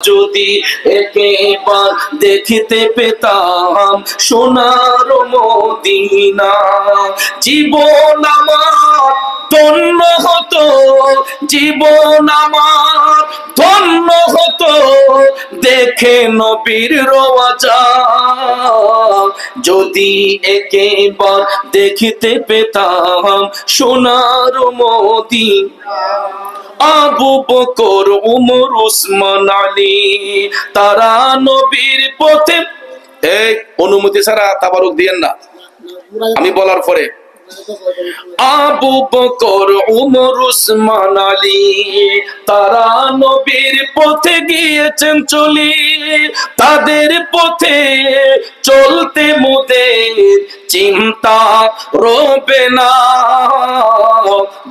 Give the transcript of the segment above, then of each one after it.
যদি একবার দেখিতে পেতাম সোনার মদিনা, জীবন আমার ধন্য হতো, জীবন আমার ধন্য হতো দেখে নবীর রওজা। যদি একবার দেখিতে পেতাম সোনার মদিনা, আবু বকর উমর উসমান আলী তারা নবীর পথে। এই অনুমতি ছাড়া তাবারুক দিয়েন না আমি বলার পরে। আবু বকর উমর উসমান আলী তারা নবীর পথে গিয়েছেন চলি, তাদের পথে চলতে মোদের চিন্তা রবে না।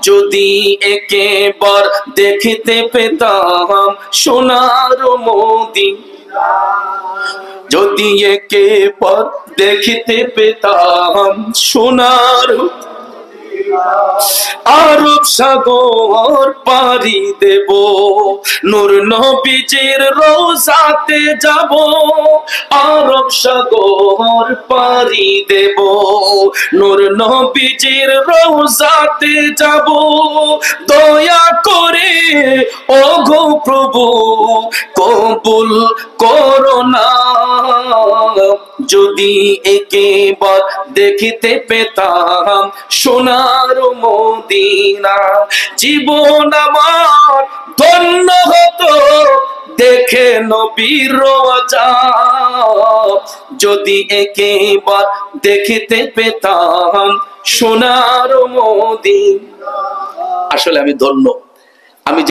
যদি একবার দেখিতে পেতাম সোনার মদিনা, যদি একবার দেখিতে পেতাম সোনার আরব সাগর পাড়ি দেব, নূর নবীজির রওজাতে যাব। আরব সাগর পাড়ি দেব, নূর নবীজির রওজাতে যাব। দয়া করে ওগো প্রভু কবুল করো না, যদি একবার দেখিতে পেতাম সোনার মদিনা, জীবন আমার ধন্য হতো দেখে নবীর রওজা। যদি একবার দেখিতে পেতাম সোনার মদিনা। আসলে আমি ধন্য। আমি